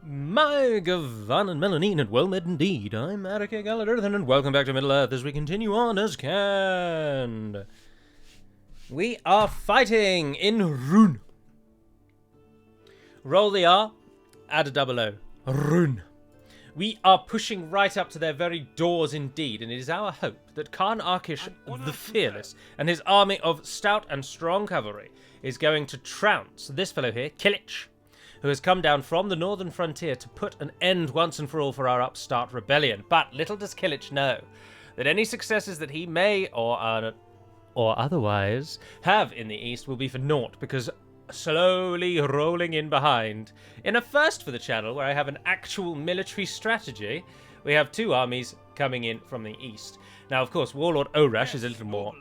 My Gavan and Melanine, and well met indeed. I'm Attica Galladerthan, and welcome back to Middle-earth as we continue on as canned. We are fighting in Rhûn. Roll the R, add a double O. Rhûn. We are pushing right up to their very doors indeed, and it is our hope that Khan Arkish the Fearless and his army of stout and strong cavalry is going to trounce this fellow here, Kilich, who has come down from the northern frontier to put an end once and for all for our upstart rebellion. But little does Kilich know that any successes that he may or otherwise have in the east will be for naught, because slowly rolling in behind, in a first for the channel where I have an actual military strategy, we have two armies coming in from the east. Now, of course, Warlord Orash is a little more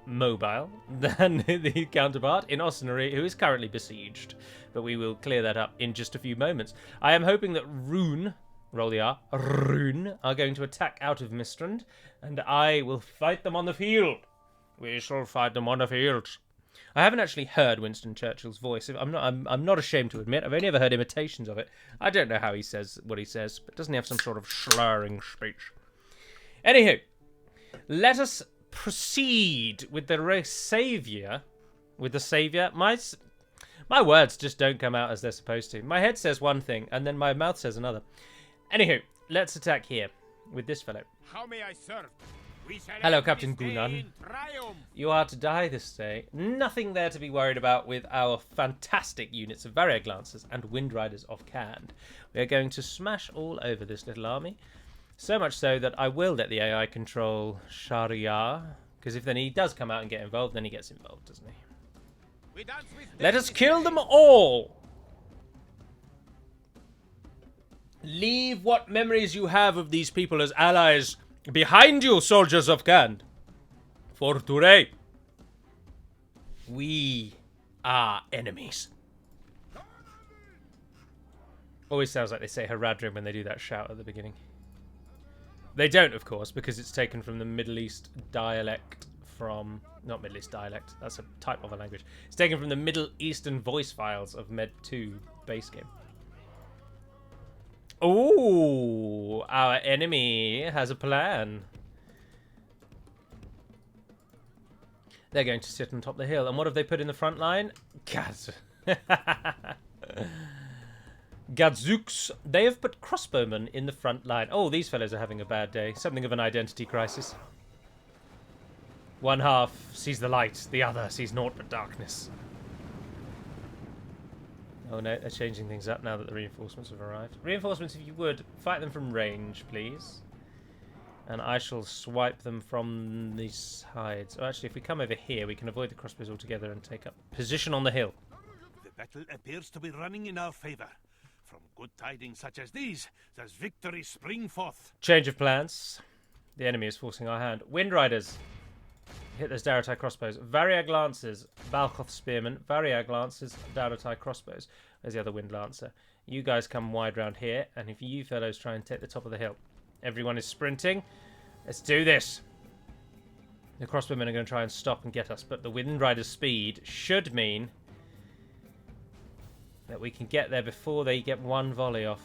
mobile than the counterpart in Ossuary, who is currently besieged. But we will clear that up in just a few moments. I am hoping that Rhûn, roll the R, Rhûn, are going to attack out of Mistrand, and I will fight them on the field. We shall fight them on the field. I haven't actually heard Winston Churchill's voice. I'm not ashamed to admit. I've only ever heard imitations of it. I don't know how he says what he says, but doesn't he have some sort of slurring speech? Anywho, let us proceed with the saviour. With the saviour, my words just don't come out as they're supposed to. My head says one thing, and then my mouth says another. Anywho, let's attack here with this fellow. How may I serve? Hello, Captain Gunan. You are to die this day. Nothing there to be worried about with our fantastic units of Varrier Glancers and Wind Riders of Cand. We are going to smash all over this little army. So much so that I will let the AI control Shahryar, because if then he does come out and get involved, then he gets involved, doesn't he? Let us kill them all! Leave what memories you have of these people as allies behind you, soldiers of Cand. For today, we are enemies. Always sounds like they say Haradrim when they do that shout at the beginning. They don't, of course, because it's taken from the Middle East dialect from... Not Middle East dialect, that's a type of a language. It's taken from the Middle Eastern voice files of Med 2 base game. Ooh, our enemy has a plan. They're going to sit on top of the hill. And what have they put in the front line? Gadzooks. They have put crossbowmen in the front line. Oh, these fellows are having a bad day. Something of an identity crisis. One half sees the light, the other sees naught but darkness. Oh no, they're changing things up now that the reinforcements have arrived. Reinforcements, if you would, fight them from range, please. And I shall swipe them from the sides. Oh, actually, if we come over here, we can avoid the crossbows altogether and take up position on the hill. The battle appears to be running in our favour. From good tidings such as these, does victory spring forth. Change of plans. The enemy is forcing our hand. Wind Riders. Hit those Daratai crossbows. Varrier Lancers, Balkoth Spearmen, Varrier Lancers, Daratai crossbows. There's the other Wind Lancer. You guys come wide round here, and if you fellows try and take the top of the hill. Everyone is sprinting. Let's do this. The crossbowmen are going to try and stop and get us, but the Wind Riders' speed should mean that we can get there before they get one volley off.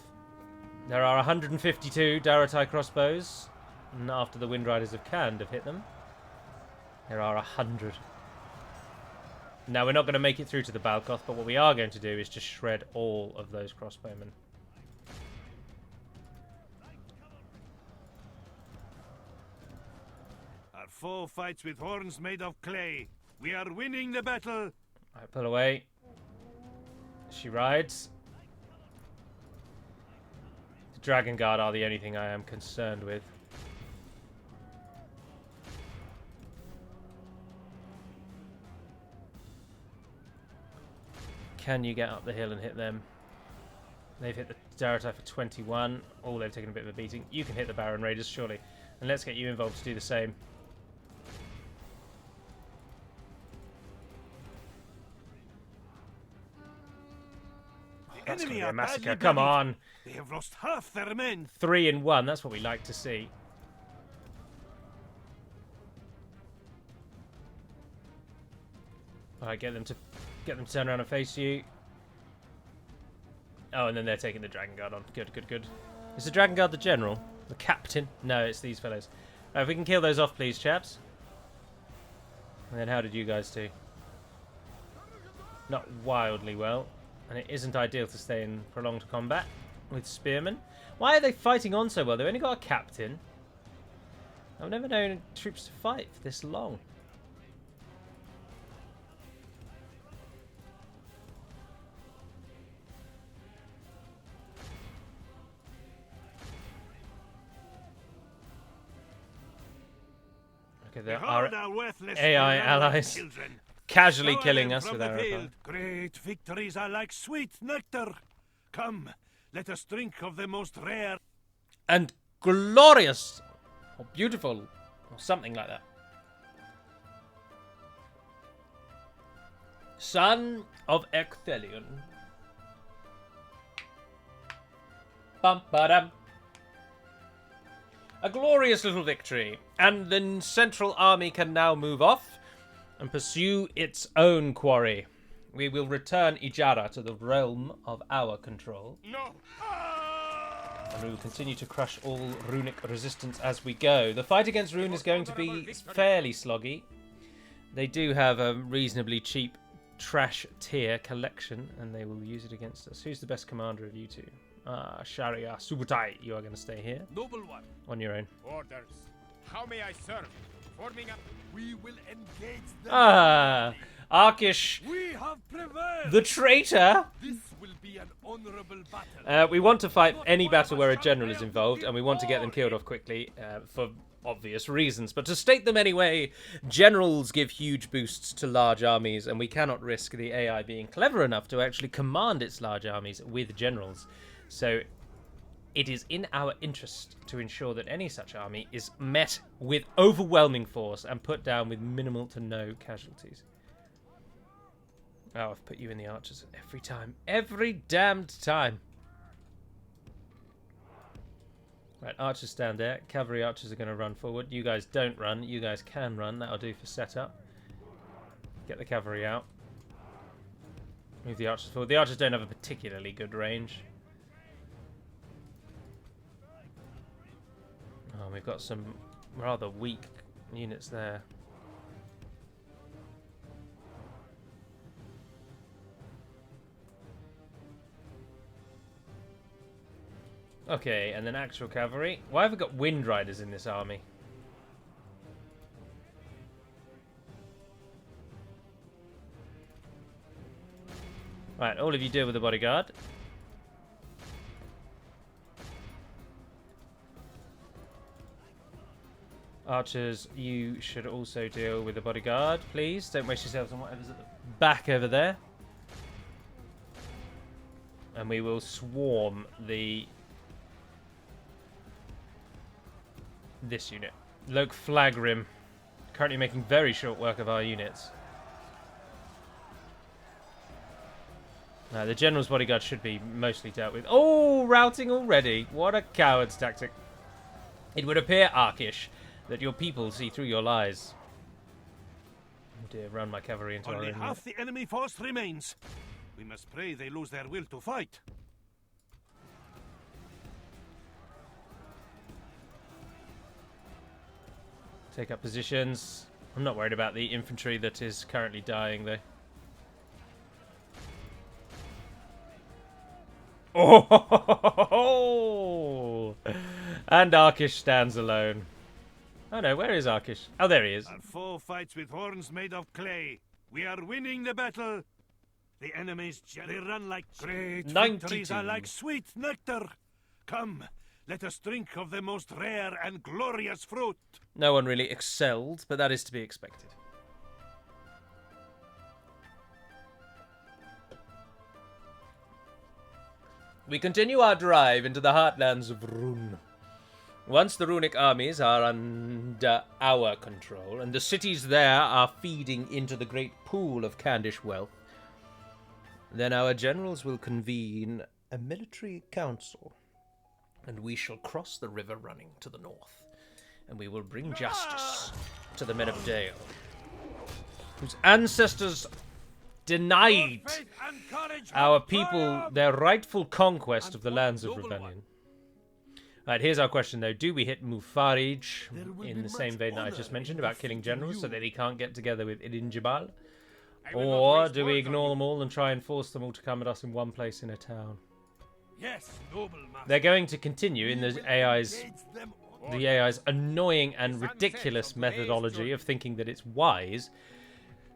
There are 152 Daratai crossbows, and after the Wind Riders of Cand have hit them, there are 100. Now, we're not going to make it through to the Balkoth, but what we are going to do is just shred all of those crossbowmen. Our foe fights with horns made of clay. We are winning the battle. Alright, pull away. She rides. The Dragon Guard are the only thing I am concerned with. Can you get up the hill and hit them? They've hit the Daratai for 21. Oh, they've taken a bit of a beating. You can hit the Baron Raiders, surely. And let's get you involved to do the same. Oh, that's going to be a massacre. Come on. They have lost half their men. 3 in 1. That's what we like to see. Alright, get them to turn around and face you. Oh, and then they're taking the Dragon Guard on. Good, good, good. Is the Dragon Guard the general? The captain? No, it's these fellows. If we can kill those off, please, chaps. And then how did you guys do? Not wildly well. And it isn't ideal to stay in prolonged combat with spearmen. Why are they fighting on so well? They've only got a captain. I've never known troops to fight for this long. Okay, there are AI allies casually killing us with our fire. Great victories are like sweet nectar. Come, let us drink of the most rare and glorious, or beautiful, or something like that. Son of Ecthelion. Bum ba dum. A glorious little victory, and the central army can now move off and pursue its own quarry. We will return Ijara to the realm of our control. No. And we will continue to crush all runic resistance as we go. The fight against Rhûn is going to be fairly sloggy. They do have a reasonably cheap trash tier collection, and they will use it against us. Who's the best commander of you two? Sharia Subutai, you are going to stay here. Noble one. On your own. Orders. How may I serve? Forming up. We will engage them. Arkish. We have prevailed. The traitor. This will be an honorable battle. We want to fight any battle where a general is involved, and we want to get them killed off quickly for obvious reasons. But to state them anyway, generals give huge boosts to large armies, and we cannot risk the AI being clever enough to actually command its large armies with generals. So it is in our interest to ensure that any such army is met with overwhelming force and put down with minimal to no casualties. Oh, I've put you in the archers every time. Every damned time. Right, archers stand there. Cavalry archers are going to run forward. You guys don't run. You guys can run. That'll do for setup. Get the cavalry out. Move the archers forward. The archers don't have a particularly good range. Oh, we've got some rather weak units there. Okay, and then actual cavalry. Why have we got wind riders in this army? Right, all of you deal with the bodyguard. Archers, you should also deal with the bodyguard, please. Don't waste yourselves on whatever's at the back over there. And we will swarm this unit. Loke Flagrim, currently making very short work of our units. The general's bodyguard should be mostly dealt with. Oh, routing already. What a coward's tactic. It would appear, Arkish, that your people see through your lies. Oh dear, run my cavalry into our Only own half the enemy force remains. We must pray they lose their will to fight. Take up positions. I'm not worried about the infantry that is currently dying, though. Oh! And Arkish stands alone. Oh no, where is Arkish? Oh, there he is. Our foe fights with horns made of clay. We are winning the battle. The enemy's they run like great 92. victories are like sweet nectar. Come, let us drink of the most rare and glorious fruit. No one really excelled, but that is to be expected. We continue our drive into the heartlands of Rhûn. Once the runic armies are under our control, and the cities there are feeding into the great pool of Candish wealth, then our generals will convene a military council, and we shall cross the river running to the north, and we will bring justice to the men of Dale, whose ancestors denied Faith and courage our have people triumphed! their rightful conquest of the And lands of what noble rebellion. Right, here's our question though. Do we hit Mufarij There will in be the same much vein that I honor just in mentioned about killing defeating generals so you. that he can't get together with Idin Jabal? I will not Or waste do we words on ignore you. them all and try and force them all to come at us in one place in a town? Yes, noble master. They're going to continue in We the will AI's engage them on- the AI's annoying and The sun ridiculous sets on today's methodology journey. of thinking that it's wise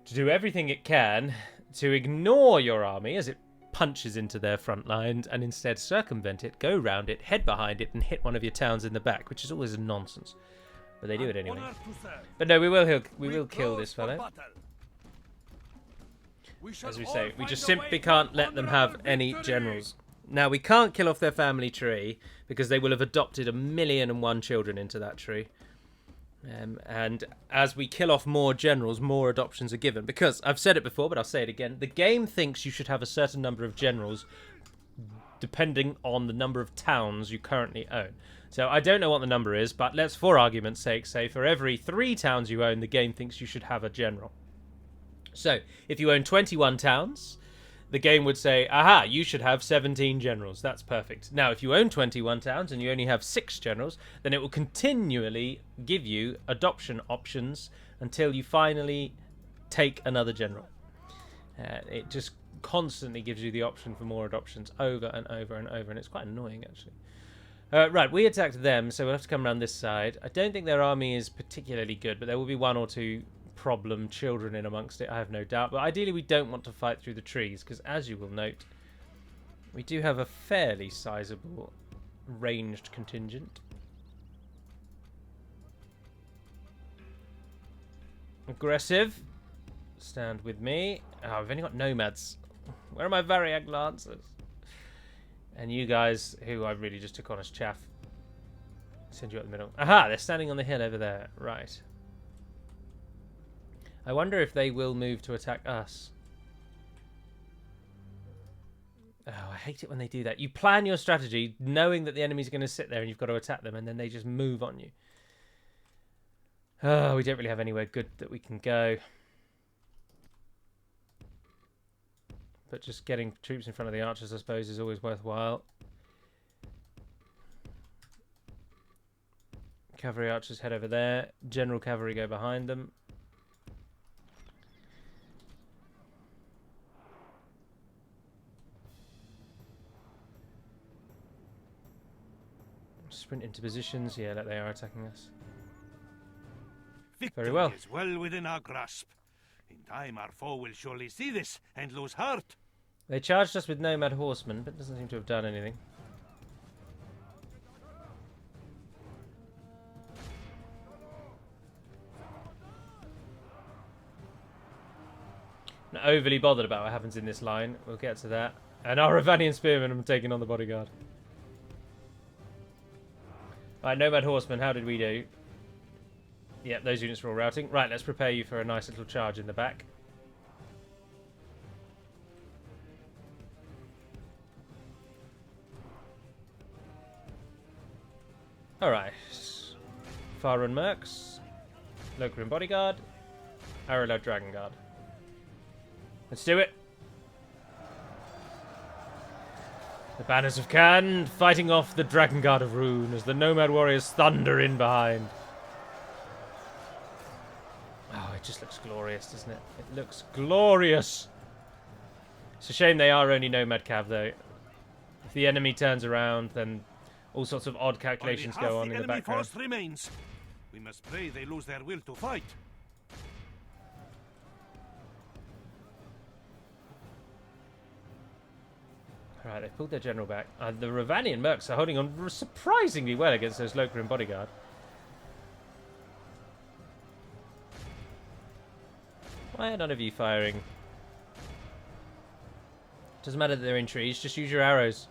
to do everything it can to ignore your army as it punches into their front lines and instead circumvent it, go round it, head behind it, and hit one of your towns in the back, which is always a nonsense. But they do it An anyway. honor to serve. But no, we will kill close this for fellow. battle. We shall As we all say, we find just a simply way can't to let them have honorable any victory. generals. Now, we can't kill off their family tree because they will have adopted 1,000,001 children into that tree. And as we kill off more generals, more adoptions are given. Because, I've said it before, but I'll say it again, the game thinks you should have a certain number of generals depending on the number of towns you currently own. So I don't know what the number is, but let's, for argument's sake, say for every 3 towns you own, the game thinks you should have a general. So, if you own 21 towns, the game would say, aha, you should have 17 generals. That's perfect. Now, if you own 21 towns and you only have 6 generals, then it will continually give you adoption options until you finally take another general. It just constantly gives you the option for more adoptions over and over and over, and it's quite annoying, actually. Right, we attacked them, so we'll have to come around this side. I don't think their army is particularly good, but there will be 1 or 2 problem children in amongst it, I have no doubt. But ideally we don't want to fight through the trees, because as you will note, we do have a fairly sizable ranged contingent. Aggressive. Stand with me. Oh, I've only got nomads. Where are my Variag Lancers? And you guys, who I really just took on as chaff. Send you up the middle. Aha, they're standing on the hill over there. Right. I wonder if they will move to attack us. Oh, I hate it when they do that. You plan your strategy knowing that the enemy's going to sit there and you've got to attack them, and then they just move on you. Oh, we don't really have anywhere good that we can go. But just getting troops in front of the archers, I suppose, is always worthwhile. Cavalry archers head over there. General cavalry go behind them. Sprint into positions. Yeah, like they are attacking us. Victory Very well. is well within our grasp. In time, our foe will surely see this and lose heart. They charged us with nomad horsemen, but doesn't seem to have done anything. Not overly bothered about what happens in this line. We'll get to that. And our Ravanian spearmen are taking on the bodyguard. Right, nomad horsemen, how did we do? Yep, those units are all routing. Right, let's prepare you for a nice little charge in the back. Alright. Rhûn Mercs. Lokrin Bodyguard. Arrowlad Dragon Guard. Let's do it. The banners of Khan fighting off the Dragon Guard of Rhûn as the Nomad Warriors thunder in behind. Oh, it just looks glorious, doesn't it? It looks glorious. It's a shame they are only Nomad Cav, though. If the enemy turns around, then all sorts of odd calculations Only half go on the in the enemy background. force remains. We must pray they lose their will to fight. Alright, they've pulled their general back. The Ravanian Mercs are holding on surprisingly well against those Lokrin Bodyguard. Why are none of you firing? Doesn't matter that they're in trees, just use your arrows.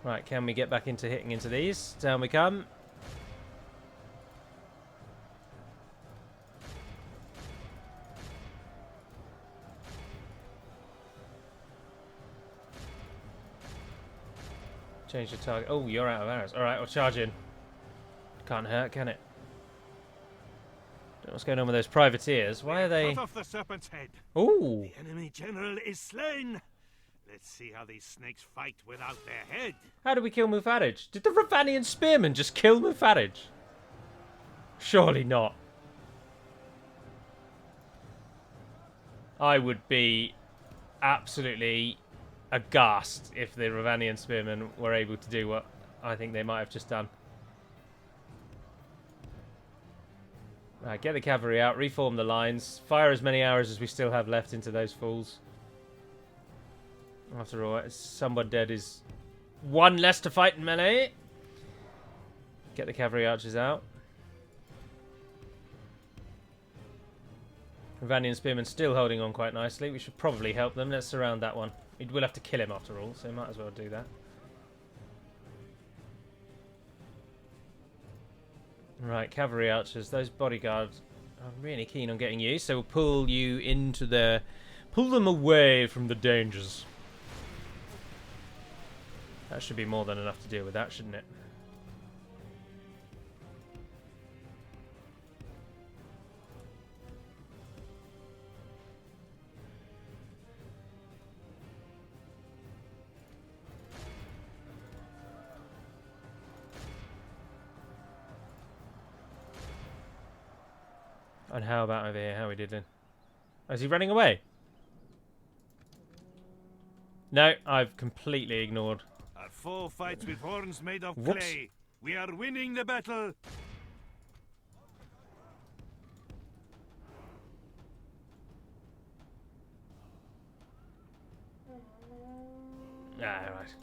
Right, can we get back into hitting into these? Down we come. Change the target. Oh, you're out of arrows. Alright, I'll charge in. Can't hurt, can it? What's going on with those privateers? Why are they... Cut off the serpent's head. Ooh. The enemy general is slain. Let's see how these snakes fight without their head. How did we kill Mufarij? Did the Ravanian spearmen just kill Mufarij? Surely not. I would be absolutely aghast if the Ravanian spearmen were able to do what I think they might have just done. Right, get the cavalry out, reform the lines, fire as many arrows as we still have left into those fools. After all, someone dead is one less to fight in melee. Get the cavalry archers out. Ravanian spearmen still holding on quite nicely. We should probably help them. Let's surround that one. We'll have to kill him after all, so we might as well do that. Right, cavalry archers. Those bodyguards are really keen on getting you, so we'll pull you into their... Pull them away from the dangers. That should be more than enough to deal with that, shouldn't it? And how about over here? How are we doing? Oh, is he running away? No, I've completely ignored. Our foe fights with horns made of Whoops. clay. We are winning the battle. Ah, right.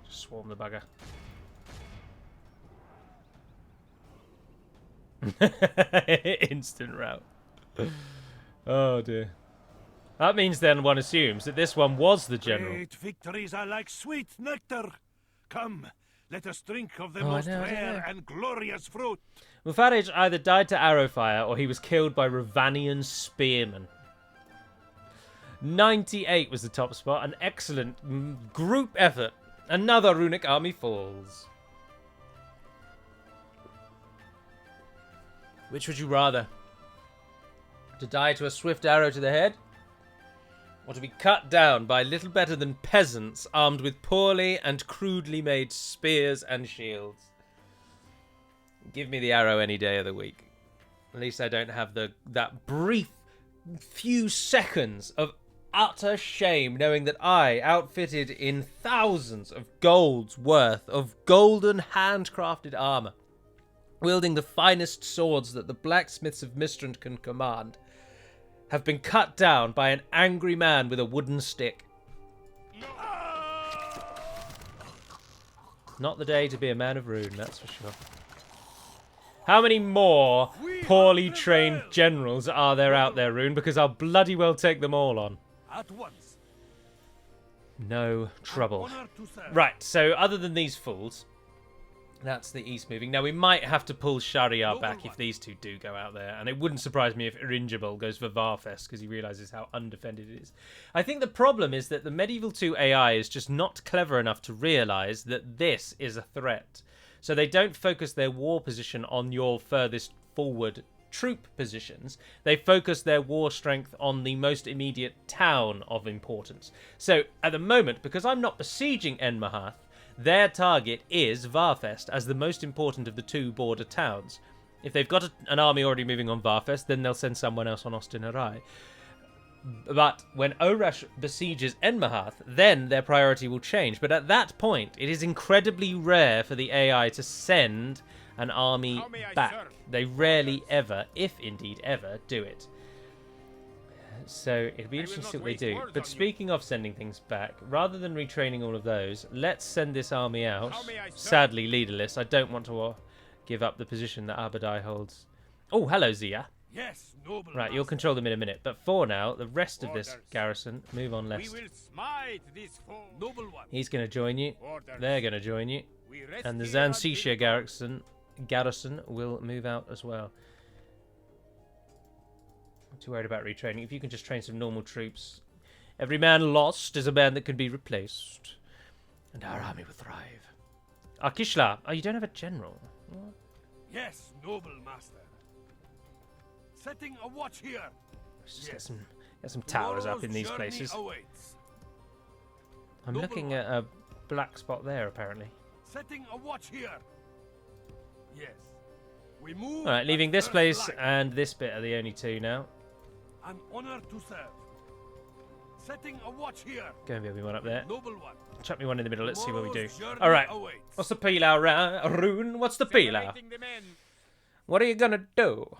Just swarm the bugger. Instant rout. Oh dear. That means then one assumes that this one was the general. Great victories are like sweet nectar. Come, let us drink of the Oh, most I know. rare and glorious fruit. Mufarij either died to arrow fire or he was killed by Ravanian spearmen. 98 was the top spot. An excellent group effort. Another runic army falls. Which would you rather? To die to a swift arrow to the head? Or to be cut down by little better than peasants armed with poorly and crudely made spears and shields? Give me the arrow any day of the week. At least I don't have that brief few seconds of utter shame knowing that I, outfitted in thousands of gold's worth of golden handcrafted armor, wielding the finest swords that the blacksmiths of Mistrand can command, have been cut down by an angry man with a wooden stick. Not the day to be a man of Rhûn, that's for sure. How many more poorly trained generals are there out there, Rhûn? Because I'll bloody well take them all on. At once. No trouble. Honor to serve. Right, so other than these fools, that's the east moving. Now, we might have to pull Shahryar back if these two do go out there. And it wouldn't surprise me if Irinjabul goes for Varfest because he realises how undefended it is. I think the problem is that the Medieval 2 AI is just not clever enough to realise that this is a threat. So they don't focus their war position on your furthest forward troop positions. They focus their war strength on the most immediate town of importance. So at the moment, because I'm not besieging Enmahath, their target is Varfest as the most important of the two border towns. If they've got an army already moving on Varfest, then they'll send someone else on Ostin-Arai. But when Orash besieges Enmahath, then their priority will change. But at that point, it is incredibly rare for the AI to send an army back. They rarely ever, if indeed ever, do it. So it'll be interesting to see what they do. But speaking of sending things back, rather than retraining all of those, let's send this army out. Sadly leaderless. I don't want to give up the position that Abadai holds. Oh, hello, Zia. Yes, noble Right, you'll control them in a minute. But for now, the rest of this garrison, move on left. We will smite this foe. Noble one. He's going to join you. Orders. They're going to join you. And the Zansisha garrison will move out as well. Not too worried about retraining. If you can just train some normal troops. Every man lost is a man that can be replaced. And our army will thrive. Arkishla. Oh, you don't have a general. What? Yes, noble master. Setting a watch here. Let's just get some towers up in these Tomorrow's places. journey awaits. I'm looking at a black spot there, apparently. Setting a watch here. Yes. We move. All right, leaving at this first place light. and this bit are the only two now. An honor to serve. Setting a watch here. Go and be one up there. Noble one. Chuck me one in the middle. Let's see what we do. Tomorrow's journey All right. awaits. What's the peeler, Rhûn? What's the peeler? Separating the men. What are you gonna do?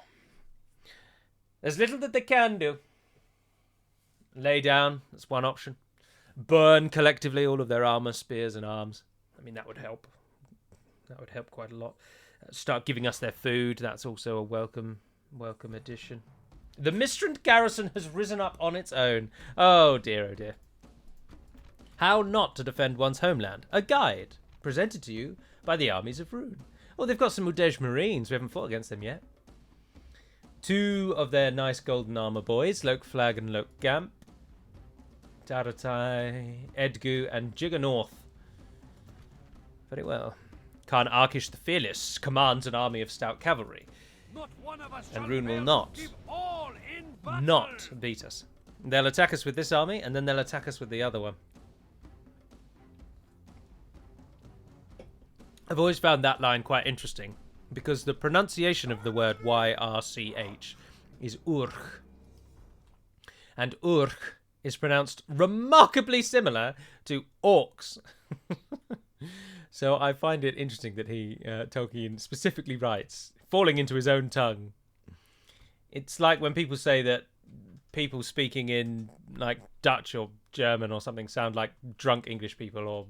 There's little that they can do. Lay down. That's one option. Burn collectively all of their armor, spears, and arms. I mean, that would help. That would help quite a lot. Start giving us their food. That's also a welcome addition. The Mistrand garrison has risen up on its own. Oh dear, oh dear. How not to defend one's homeland. A guide presented to you by the armies of Rhûn. Oh, they've got some Udej Marines. We haven't fought against them yet. Two of their nice golden armor boys, Lok Flag and Lok Gamp. Daratai, Edgu, and Jiggernorth. Very well. Khan Arkish the Fearless commands an army of stout cavalry. Not one of us And shall Rhûn will fail to not. give all in battle. Not beat us. They'll attack us with this army, and then they'll attack us with the other one. I've always found that line quite interesting, because the pronunciation of the word YRCH is Urch. And Urch is pronounced remarkably similar to orcs. So I find it interesting that Tolkien specifically writes, falling into his own tongue. It's like when people say that people speaking in like Dutch or German or something sound like drunk English people, or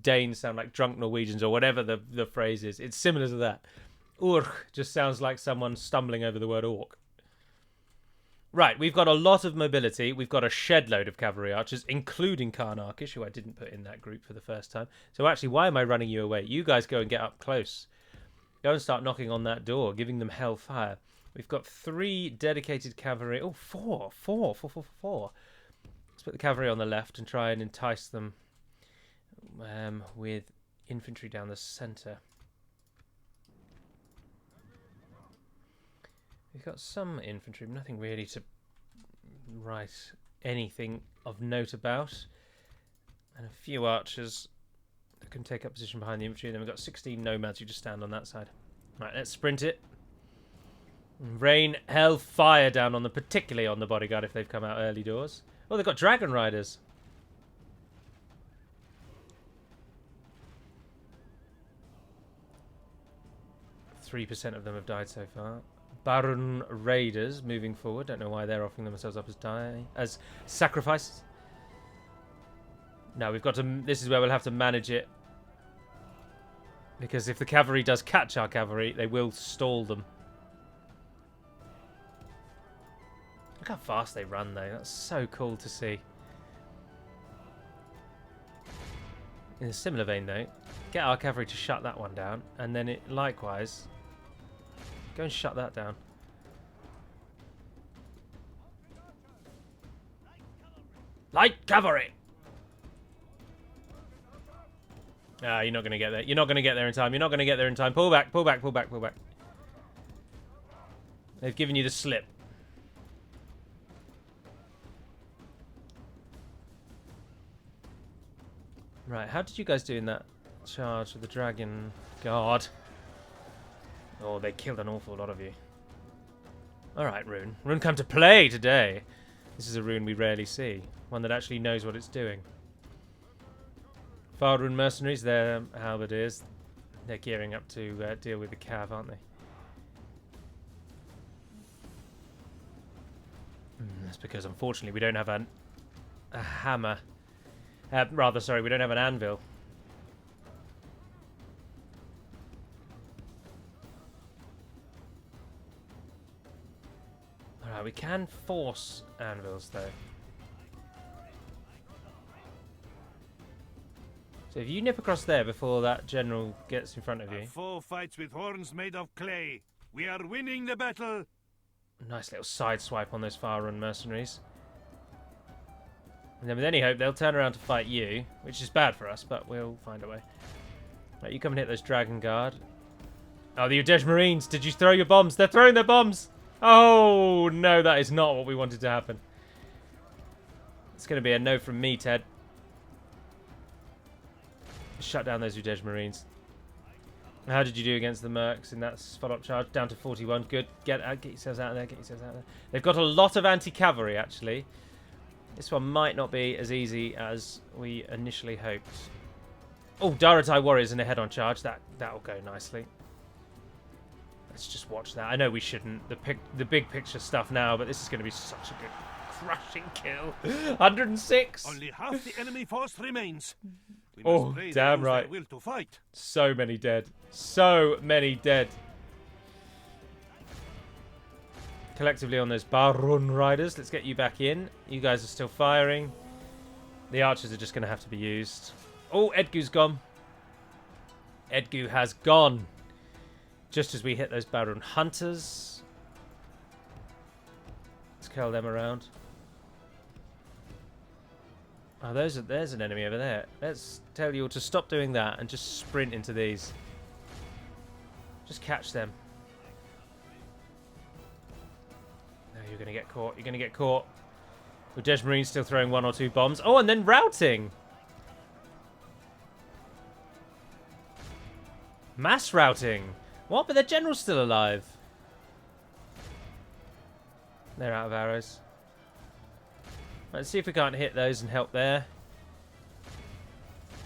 Danes sound like drunk Norwegians, or whatever the phrase is. It's similar to that. Urch just sounds like someone stumbling over the word orc. Right, we've got a lot of mobility. We've got a shed load of cavalry archers, including Khan Arkish, who I didn't put in that group for the first time. So actually, why am I running you away? You guys go and get up close. Go and start knocking on that door, giving them hellfire. We've got 3 dedicated cavalry. Oh, 4. Let's put the cavalry on the left and try and entice them with infantry down the centre. We've got some infantry, nothing really to write anything of note about. And a few archers that can take up position behind the infantry. And then we've got 16 nomads who just stand on that side. Right, let's sprint it. And rain hell fire down on them, particularly on the bodyguard if they've come out early doors. Oh, they've got dragon riders. %3 of them have died so far. Baron Raiders moving forward. Don't know why they're offering themselves up as sacrifices. No, we've got to. This is where we'll have to manage it, because if the cavalry does catch our cavalry, they will stall them. Look how fast they run, though. That's so cool to see. In a similar vein, though, get our cavalry to shut that one down, and then it likewise. Go and shut that down. Light cavalry! Ah, you're not going to get there. You're not going to get there in time. You're not going to get there in time. Pull back, pull back, pull back, pull back. They've given you the slip. Right, how did you guys do in that charge with the dragon guard? Oh, they killed an awful lot of you. Alright, Rhûn. Rhûn come to play today. This is a Rhûn we rarely see. One that actually knows what it's doing. Rhûn mercenaries, they're halberdiers. They're gearing up to deal with the cav, aren't they? That's because, unfortunately, we don't have a hammer. Rather, sorry, we don't have an anvil. Alright, we can force anvils, though. So if you nip across there before that general gets in front of you. A foe fights with horns made of clay. We are winning the battle. Nice little side swipe on those Rhûn mercenaries. And then with any hope, they'll turn around to fight you, which is bad for us, but we'll find a way. Right, you come and hit those Dragon Guard. Oh, the Udej Marines! Did you throw your bombs? They're throwing their bombs! Oh, no, that is not what we wanted to happen. It's going to be a no from me, Ted. Shut down those Udej Marines. How did you do against the Mercs in that follow-up charge? Down to 41. Good. Get yourselves out of there. Get yourselves out of there. They've got a lot of anti-cavalry, actually. This one might not be as easy as we initially hoped. Oh, Daratai Warriors in a head-on charge. That'll go nicely. Let's just watch that. I know we shouldn't. The big picture stuff now, but this is going to be such a good crushing kill. 106. Only half the enemy force remains. We Oh, must pray they damn lose their right. will to fight. So many dead. So many dead. Collectively on those Rhûn riders. Let's get you back in. You guys are still firing. The archers are just going to have to be used. Oh, Edgu's gone. Edgu has gone. Just as we hit those Rhûn hunters. Let's curl them around. Oh, there's an enemy over there. Let's tell you all to stop doing that and just sprint into these. Just catch them. No, you're going to get caught. You're going to get caught. Udej Marine's still throwing 1 or 2 bombs. Oh, and then routing. Mass routing. What? But the general's still alive. They're out of arrows. Let's see if we can't hit those and help there.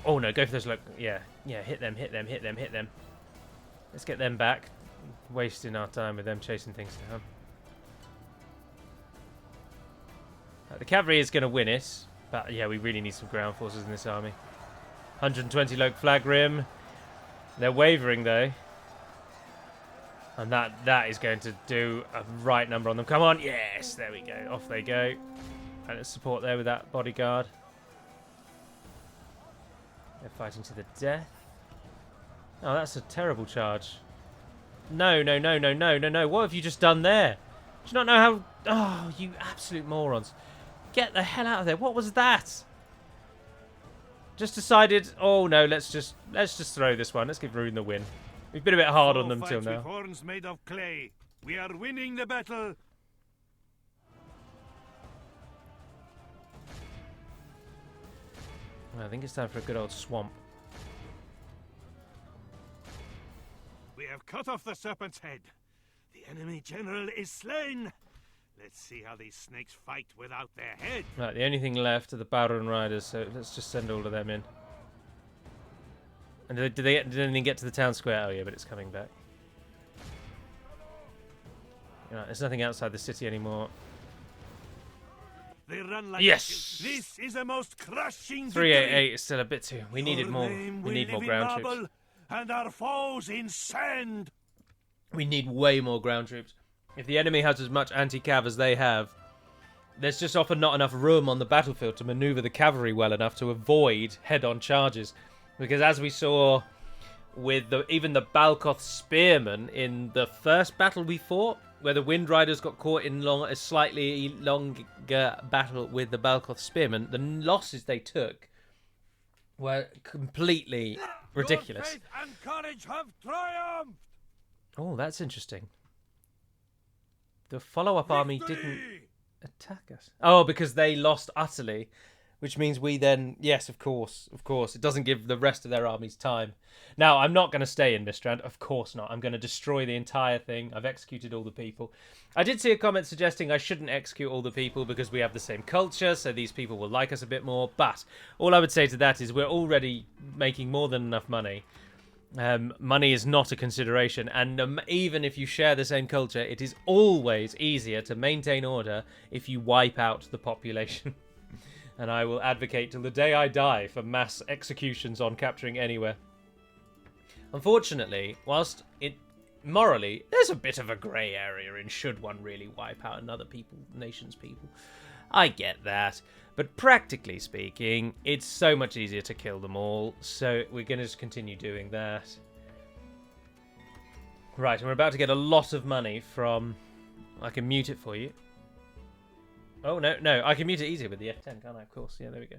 Oh no, go for those. Look, yeah, hit them. Let's get them back. Wasting our time with them chasing things down. The cavalry is going to win it, but yeah, we really need some ground forces in this army. 120 Loke Flag Rim. They're wavering though. And that is going to do a right number on them. Come on, yes, there we go. Off they go. And let's support there with that bodyguard. They're fighting to the death. Oh, that's a terrible charge. No. What have you just done there? Do you not know how... Oh, you absolute morons. Get the hell out of there. What was that? Just decided... Oh, no, let's just throw this one. Let's give Rhûn the win. We've been a bit hard on them till now. With horns made of clay. We are winning the battle. I think it's time for a good old swamp. We have cut off the serpent's head. The enemy general is slain. Let's see how these snakes fight without their head. Right, the only thing left are the Rhûn riders, so let's just send all of them in. And did anything get to the town square? Oh yeah, but it's coming back. Right, there's nothing outside the city anymore. They run like yes. This is a most crushing 388 is still a bit too. We needed more. We need more ground troops. And our foes in sand. We need way more ground troops. If the enemy has as much anti-cav as they have, there's just often not enough room on the battlefield to maneuver the cavalry well enough to avoid head-on charges. Because as we saw with even the Balkoth spearmen in the first battle we fought, where the Wind Riders got caught in a slightly longer battle with the Balkoth spearmen, the losses they took were completely ridiculous. Your faith and courage have triumphed. Oh, that's interesting. The follow-up army didn't attack us. Oh, because they lost utterly. Which means we then... Yes, of course. It doesn't give the rest of their armies time. Now, I'm not going to stay in Mistrand. Of course not. I'm going to destroy the entire thing. I've executed all the people. I did see a comment suggesting I shouldn't execute all the people because we have the same culture, so these people will like us a bit more. But all I would say to that is we're already making more than enough money. Money is not a consideration. And even if you share the same culture, it is always easier to maintain order if you wipe out the population. And I will advocate till the day I die for mass executions on capturing anywhere. Unfortunately, whilst it morally, there's a bit of a grey area in should one really wipe out another nation's people. I get that. But practically speaking, it's so much easier to kill them all. So we're going to just continue doing that. Right, and we're about to get a lot of money from... I can mute it for you. Oh, no, I can mute it easier with the F10, can't I? Of course, yeah, there we go.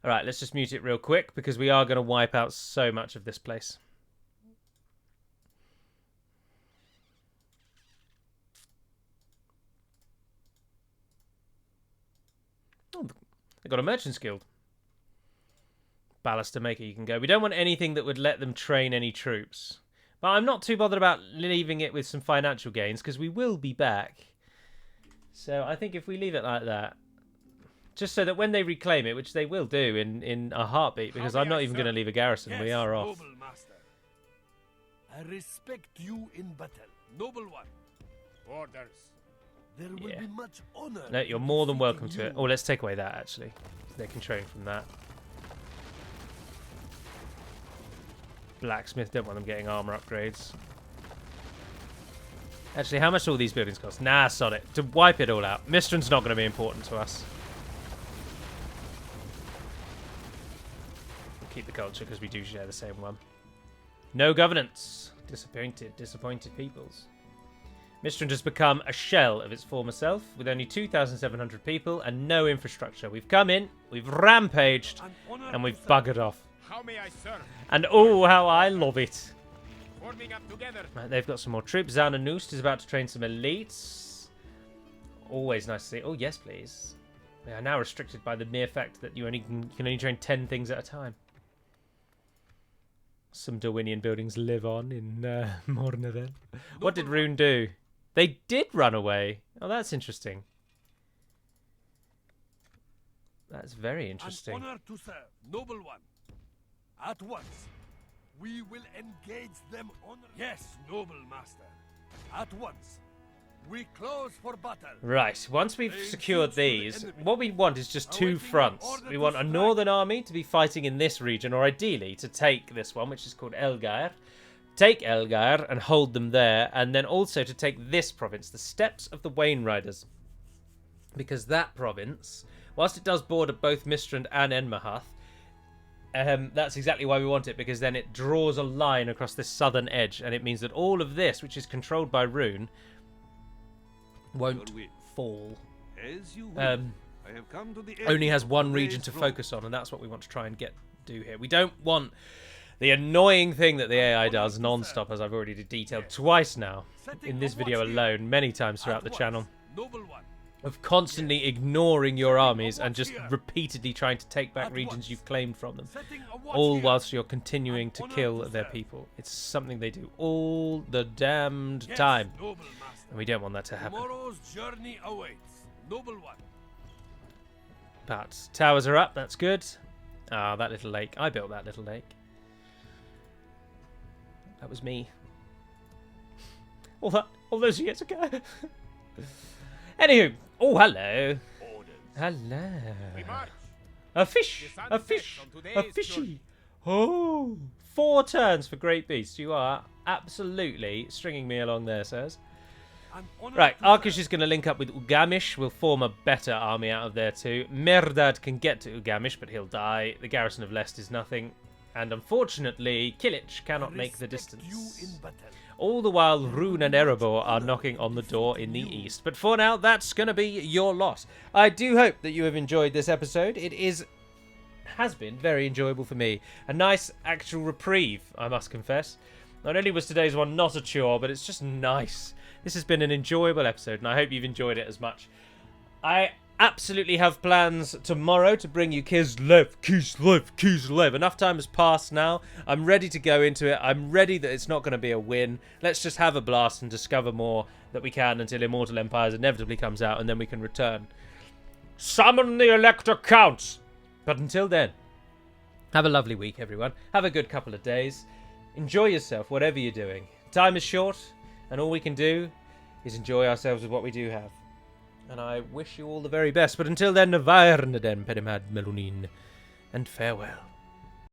All right, let's just mute it real quick because we are going to wipe out so much of this place. They've got a merchant's guild. Ballaster maker you can go. We don't want anything that would let them train any troops. But I'm not too bothered about leaving it with some financial gains, because we will be back. So I think if we leave it like that, just so that when they reclaim it, which they will do in a heartbeat, because I'm not even going to leave a garrison. Yes, we are off. noble master. I respect you in battle, noble one. Orders. There will be much honor. No, you're more than welcome to it. Oh, let's take away that, actually. They can train from that. Blacksmith, don't want them getting armor upgrades. Actually, how much do all these buildings cost? Nah, sod it. To wipe it all out. Mistran's not going to be important to us. We'll keep the culture because we do share the same one. No governance. Disappointed peoples. Mistran has become a shell of its former self, with only 2,700 people and no infrastructure. We've come in, we've rampaged, and we've buggered off. How may I serve? And oh, how I love it. Forming up together. Right, they've got some more troops. Zananoost is about to train some elites. Always nice to see. Oh, yes, please. We are now restricted by the mere fact that you can only train 10 things at a time. Some Darwinian buildings live on in Morna then. What did Rhûn do? They did run away. Oh, that's interesting. That's very interesting. An honor to serve, noble one. At once, we will engage them on. Yes, noble master. At once, we close for battle. Right, once we've secured these, what we want is just two fronts. We want a northern army to be fighting in this region, or ideally to take this one, which is called Elgair. Take Elgair and hold them there, and then also to take this province, the Steppes of the Wain Riders. Because that province, whilst it does border both Mistrand and Enmahath, that's exactly why we want it, because then it draws a line across this southern edge, and it means that all of this, which is controlled by Rhûn, won't fall. As you will. I have come to the Only has one region to focus on, and that's what we want to try and do here. We don't want the annoying thing that the AI does non-stop, as I've already detailed twice now in this video alone, many times throughout the channel, of constantly ignoring your armies and just repeatedly trying to take back regions you've claimed from them, all whilst you're continuing to kill their people. It's something they do all the damned time, and we don't want that to happen. Tomorrow's journey awaits, noble one. But towers are up, that's good. Ah, that little lake. I built that little lake. That was me. All those years ago. Anywho, oh, hello. Hello. A fish, a fish, a fishy. Oh, 4 turns for Great Beast. You are absolutely stringing me along there, sirs. Right, Arkish is going to link up with Ugamish. We'll form a better army out of there too. Merdad can get to Ugamish, but he'll die. The garrison of Lest is nothing. And unfortunately, Kilich cannot make the distance. All the while, Rhûn and Erebor are knocking on the door in the east. But for now, that's going to be your loss. I do hope that you have enjoyed this episode. It has been very enjoyable for me. A nice actual reprieve, I must confess. Not only was today's one not a chore, but it's just nice. This has been an enjoyable episode, and I hope you've enjoyed it as much. I absolutely have plans tomorrow to bring you Kislev. Enough time has passed now. I'm ready to go into it. I'm ready that it's not going to be a win. Let's just have a blast and discover more that we can until Immortal Empires inevitably comes out, and then we can return. Summon the Elector Counts! But until then, have a lovely week, everyone. Have a good couple of days. Enjoy yourself, whatever you're doing. Time is short, and all we can do is enjoy ourselves with what we do have. And I wish you all the very best. But until then, Navarn den Pedimad Melunin, and farewell.